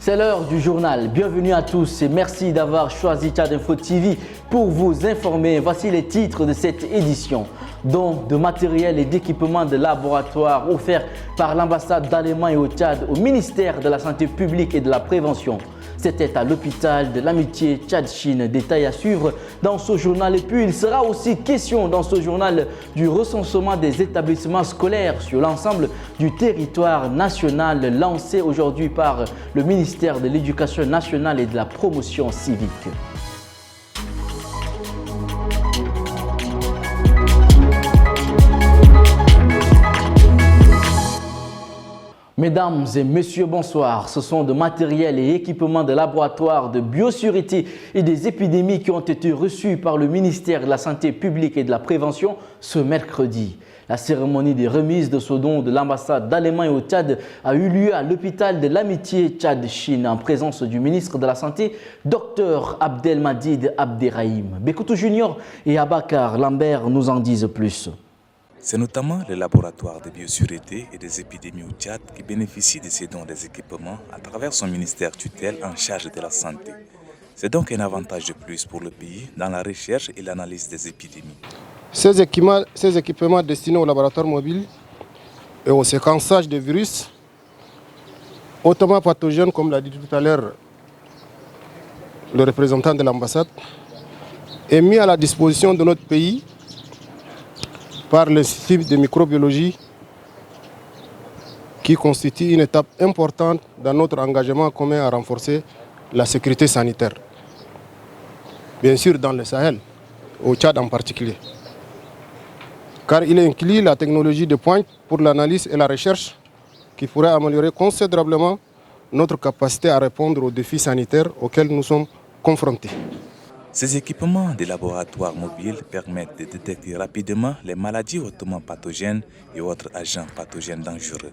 C'est l'heure du journal. Bienvenue à tous et merci d'avoir choisi Tchad Info TV pour vous informer. Voici les titres de cette édition. Dons de matériel et d'équipements de laboratoire offerts par l'ambassade d'Allemagne au Tchad au ministère de la Santé publique et de la Prévention. C'était à l'hôpital de l'amitié Tchad-Chine. Détail à suivre dans ce journal. Et puis, il sera aussi question dans ce journal du recensement des établissements scolaires sur l'ensemble du territoire national lancé aujourd'hui par le ministère de l'Éducation nationale et de la promotion civique. Mesdames et messieurs, bonsoir. Ce sont de matériels et équipements de laboratoire de biosécurité et des épidémies qui ont été reçus par le ministère de la Santé publique et de la Prévention ce mercredi. La cérémonie de remise de ce don de l'ambassade d'Allemagne au Tchad a eu lieu à l'hôpital de l'amitié Tchad-Chine en présence du ministre de la Santé, Dr Abdelmadjid Abderrahim. Bekoutou Junior et Abakar Lambert nous en disent plus. C'est notamment le laboratoire de biosécurité et des épidémies au Tchad qui bénéficie de ces dons des équipements à travers son ministère tutelle en charge de la santé. C'est donc un avantage de plus pour le pays dans la recherche et l'analyse des épidémies. Ces équipements destinés au laboratoire mobile et au séquençage des virus hautement pathogènes, comme l'a dit tout à l'heure le représentant de l'ambassade, est mis à la disposition de notre pays par l'Institut de microbiologie qui constitue une étape importante dans notre engagement commun à renforcer la sécurité sanitaire. Bien sûr dans le Sahel, au Tchad en particulier. Car il inclut la technologie de pointe pour l'analyse et la recherche qui pourrait améliorer considérablement notre capacité à répondre aux défis sanitaires auxquels nous sommes confrontés. Ces équipements de laboratoire mobiles permettent de détecter rapidement les maladies hautement pathogènes et autres agents pathogènes dangereux.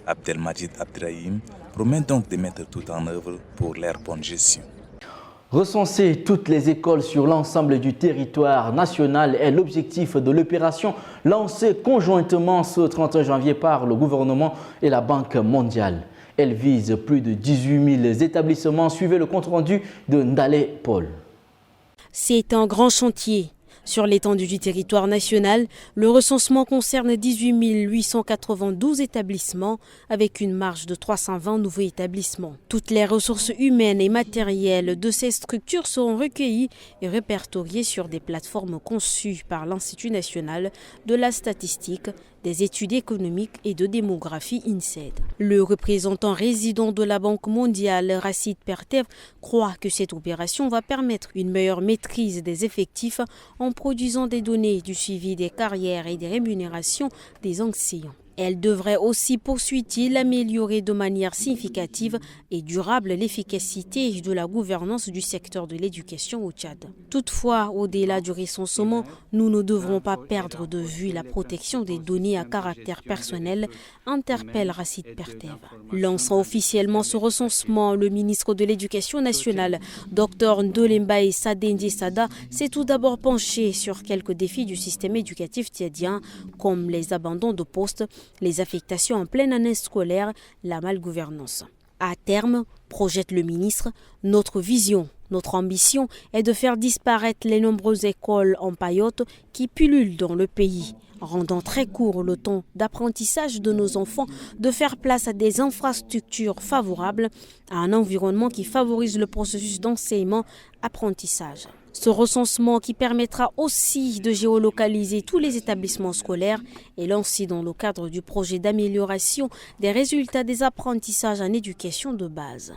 Abdelmadjid Abderrahim promet donc de mettre tout en œuvre pour leur bonne gestion. Recenser toutes les écoles sur l'ensemble du territoire national est l'objectif de l'opération lancée conjointement ce 31 janvier par le gouvernement et la Banque mondiale. Elle vise plus de 18 000 établissements. Suivez le compte-rendu de Ndale Paul. C'est un grand chantier. Sur l'étendue du territoire national, le recensement concerne 18 892 établissements avec une marge de 320 nouveaux établissements. Toutes les ressources humaines et matérielles de ces structures seront recueillies et répertoriées sur des plateformes conçues par l'Institut national de la statistique, des études économiques et de démographie INSEAD. Le représentant résident de la Banque mondiale, Racine Pertev, croit que cette opération va permettre une meilleure maîtrise des effectifs en produisant des données du suivi des carrières et des rémunérations des enseignants. Elle devrait aussi, poursuit-il, améliorer de manière significative et durable l'efficacité de la gouvernance du secteur de l'éducation au Tchad. Toutefois, au-delà du recensement, nous ne devrons pas perdre de vue la protection des données à caractère personnel, interpelle Racine Pertev. Lançant officiellement ce recensement, le ministre de l'Éducation nationale, Dr Ndolembaye Sadendi Sada, s'est tout d'abord penché sur quelques défis du système éducatif tchadien, comme les abandons de postes, les affectations en pleine année scolaire, la malgouvernance. À terme, projette le ministre, notre vision, notre ambition est de faire disparaître les nombreuses écoles en paillotes qui pullulent dans le pays, rendant très court le temps d'apprentissage de nos enfants, de faire place à des infrastructures favorables, à un environnement qui favorise le processus d'enseignement-apprentissage. Ce recensement qui permettra aussi de géolocaliser tous les établissements scolaires est lancé dans le cadre du projet d'amélioration des résultats des apprentissages en éducation de base.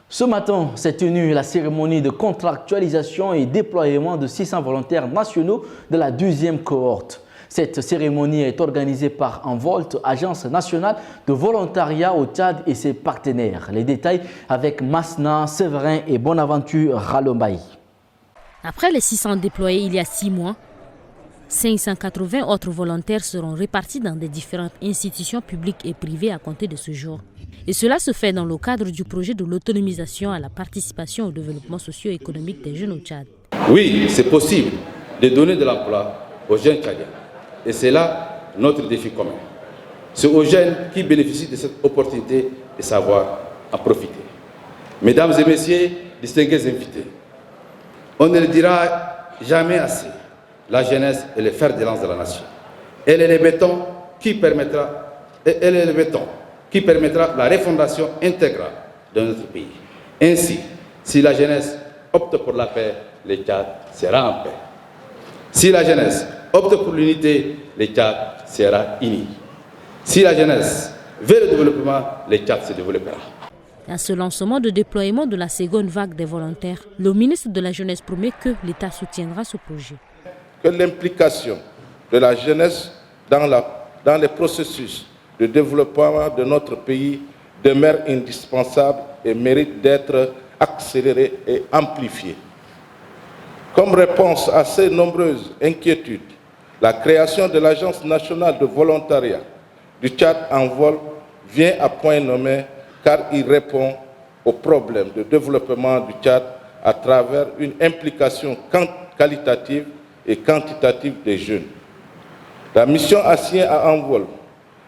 Ce matin s'est tenue la cérémonie de contractualisation et déploiement de 600 volontaires nationaux de la 12e cohorte. Cette cérémonie est organisée par Envolt, Agence nationale de volontariat au Tchad et ses partenaires. Les détails avec Masna, Séverin et Bonaventure Ralombaï. Après les 600 déployés il y a 6 mois, 580 autres volontaires seront répartis dans des différentes institutions publiques et privées à compter de ce jour. Et cela se fait dans le cadre du projet de l'autonomisation à la participation au développement socio-économique des jeunes au Tchad. Oui, c'est possible de donner de l'emploi aux jeunes Tchadiens. Et c'est là notre défi commun. C'est aux jeunes qui bénéficient de cette opportunité de savoir en profiter. Mesdames et messieurs, distingués invités, on ne le dira jamais assez, la jeunesse est le fer de lance de la nation. Elle est le béton qui permettra la refondation intégrale de notre pays. Ainsi, si la jeunesse opte pour la paix, le Tchad sera en paix. Si la jeunesse opte pour l'unité, le Tchad sera uni. Si la jeunesse veut le développement, le Tchad se développera. À ce lancement de déploiement de la seconde vague des volontaires, le ministre de la Jeunesse promet que l'État soutiendra ce projet. Que l'implication de la jeunesse dans les processus de développement de notre pays demeure indispensable et mérite d'être accélérée et amplifiée. Comme réponse à ces nombreuses inquiétudes, la création de l'Agence nationale de volontariat du Tchad en vol vient à point nommé car il répond aux problèmes de développement du Tchad à travers une implication qualitative et quantitative des jeunes. La mission assignée à Envol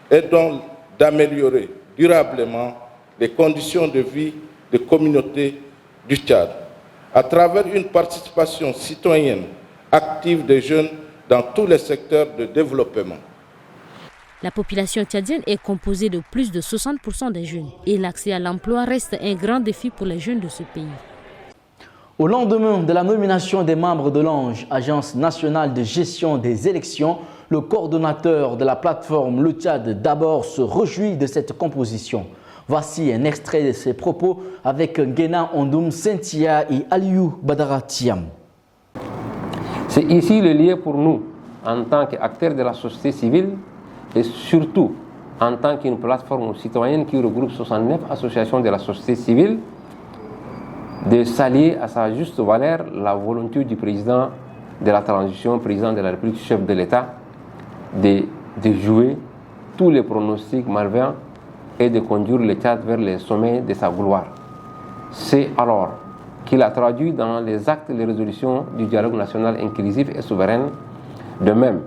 est donc d'améliorer durablement les conditions de vie des communautés du Tchad à travers une participation citoyenne active des jeunes dans tous les secteurs de développement. La population tchadienne est composée de plus de 60% des jeunes et l'accès à l'emploi reste un grand défi pour les jeunes de ce pays. Au lendemain de la nomination des membres de l'ANGE, Agence nationale de gestion des élections, le coordonnateur de la plateforme Le Tchad d'abord se réjouit de cette composition. Voici un extrait de ses propos avec Nguena Ondoum Sentia et Aliou Badara Thiam. C'est ici le lieu pour nous, en tant qu'acteurs de la société civile, et surtout en tant qu'une plateforme citoyenne qui regroupe 69 associations de la société civile, de s'allier à sa juste valeur la volonté du président de la transition, président de la République, chef de l'État, de jouer tous les pronostics malveillants et de conduire le Tchad vers les sommets de sa gloire. C'est alors qu'il a traduit dans les actes les résolutions du dialogue national inclusif et souverain. De même,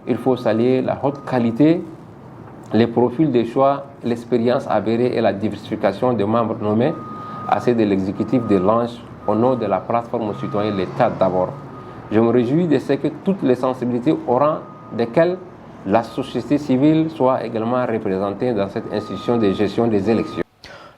il faut saluer la haute qualité, les profils des choix, l'expérience avérée et la diversification des membres nommés à ceux de l'exécutif de l'ANGE au nom de la plateforme citoyenne l'État d'abord. Je me réjouis de ce que toutes les sensibilités au rang desquelles la société civile soit également représentée dans cette institution de gestion des élections.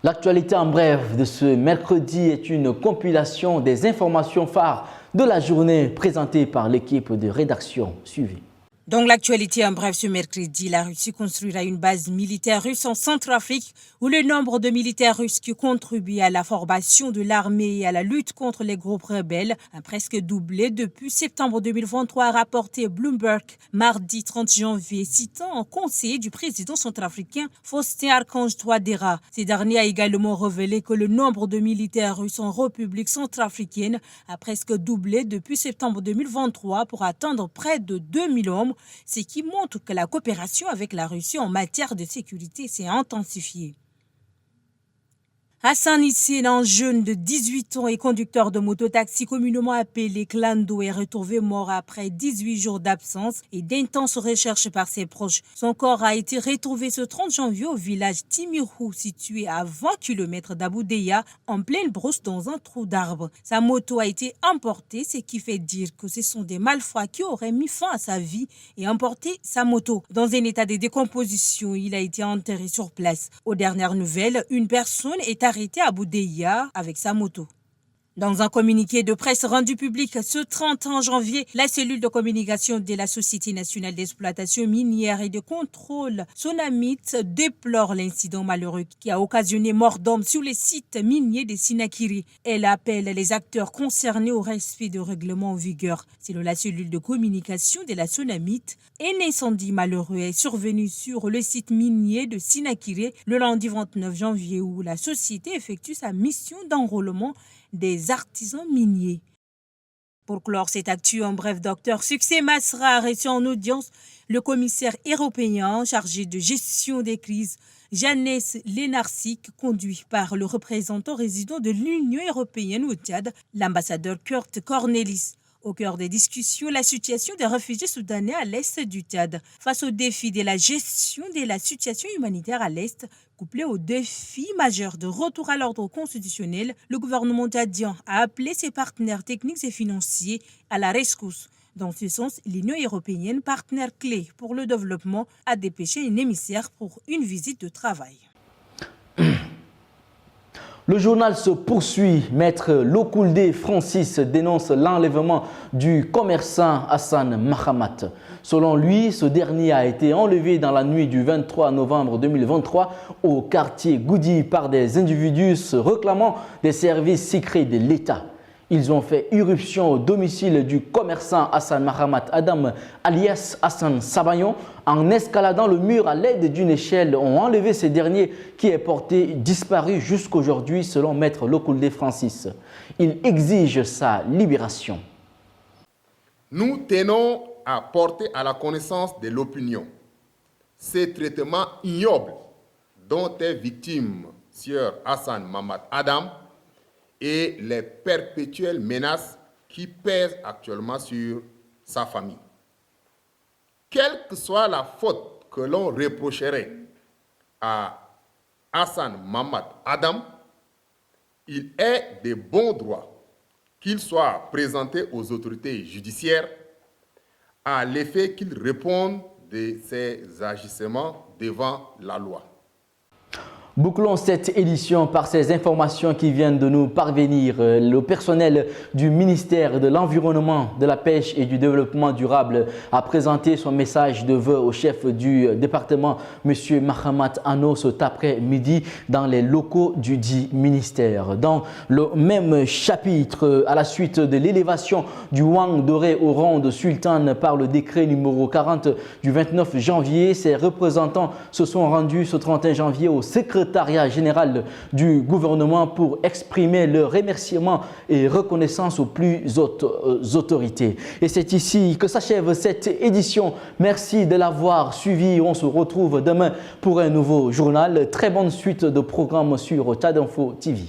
L'actualité en bref de ce mercredi est une compilation des informations phares de la journée présentée par l'équipe de rédaction. Suivez. Donc l'actualité en bref ce mercredi, la Russie construira une base militaire russe en Centrafrique où le nombre de militaires russes qui contribuent à la formation de l'armée et à la lutte contre les groupes rebelles a presque doublé depuis septembre 2023, a rapporté Bloomberg mardi 30 janvier, citant un conseiller du président centrafricain Faustin Archange Touadéra. Ce dernier a également révélé que le nombre de militaires russes en République centrafricaine a presque doublé depuis septembre 2023 pour atteindre près de 2000 hommes, ce qui montre que la coopération avec la Russie en matière de sécurité s'est intensifiée. Hassan Hissène, un jeune de 18 ans et conducteur de mototaxi communément appelé Clando, est retrouvé mort après 18 jours d'absence et d'intenses recherches par ses proches. Son corps a été retrouvé ce 30 janvier au village Timirou, situé à 20 km d'Aboudeya, en pleine brousse dans un trou d'arbre. Sa moto a été emportée, ce qui fait dire que ce sont des malfrats qui auraient mis fin à sa vie et emporté sa moto. Dans un état de décomposition, il a été enterré sur place. Aux dernières nouvelles, une personne est arrêté à Boudeya avec sa moto. Dans un communiqué de presse rendu public ce 31 janvier, la cellule de communication de la Société nationale d'exploitation minière et de contrôle Sonamit déplore l'incident malheureux qui a occasionné mort d'hommes sur les sites miniers de Sinakiri. Elle appelle les acteurs concernés au respect de règlements en vigueur. Selon la cellule de communication de la Sonamit, un incendie malheureux est survenu sur le site minier de Sinakiri le lundi 29 janvier où la société effectue sa mission d'enrôlement des artisans miniers. Pour clore cette actu en bref, Dr Succès Masra a reçu en audience le commissaire européen chargé de gestion des crises, Janez Lenarčič, conduit par le représentant résident de l'Union européenne au Tchad, l'ambassadeur Kurt Cornelis. Au cœur des discussions, la situation des réfugiés soudanais à l'est du Tchad. Face au défi de la gestion de la situation humanitaire à l'est, couplé au défi majeur de retour à l'ordre constitutionnel, le gouvernement tchadien a appelé ses partenaires techniques et financiers à la rescousse. Dans ce sens, l'Union européenne, partenaire clé pour le développement, a dépêché une émissaire pour une visite de travail. Le journal se poursuit. Maître Lokoulde Francis dénonce l'enlèvement du commerçant Hassan Mahamat. Selon lui, ce dernier a été enlevé dans la nuit du 23 novembre 2023 au quartier Goudi par des individus se réclamant des services secrets de l'État. Ils ont fait irruption au domicile du commerçant Hassan Mahamat Adam alias Hassan Sabayon. En escaladant le mur à l'aide d'une échelle, ont enlevé ce dernier qui est porté disparu jusqu'aujourd'hui selon Maître Lokoulde Francis. Il exige sa libération. Nous tenons à porter à la connaissance de l'opinion ces traitements ignobles dont est victime Sieur Hassan Mahamat Adam et les perpétuelles menaces qui pèsent actuellement sur sa famille. Quelle que soit la faute que l'on reprocherait à Hassan Mahamat Adam, il est de bon droit qu'il soit présenté aux autorités judiciaires à l'effet qu'il réponde de ses agissements devant la loi. Bouclons cette édition par ces informations qui viennent de nous parvenir. Le personnel du ministère de l'Environnement, de la Pêche et du Développement durable a présenté son message de vœux au chef du département, M. Mahamat Ano, cet après-midi dans les locaux du dit ministère. Dans le même chapitre, à la suite de l'élévation du Wang doré au rang de sultan par le décret numéro 40 du 29 janvier, ses représentants se sont rendus ce 31 janvier au secrétariat général du gouvernement pour exprimer leur remerciement et reconnaissance aux plus hautes autorités. Et c'est ici que s'achève cette édition. Merci de l'avoir suivi. On se retrouve demain pour un nouveau journal. Très bonne suite de programmes sur Tchad Info TV.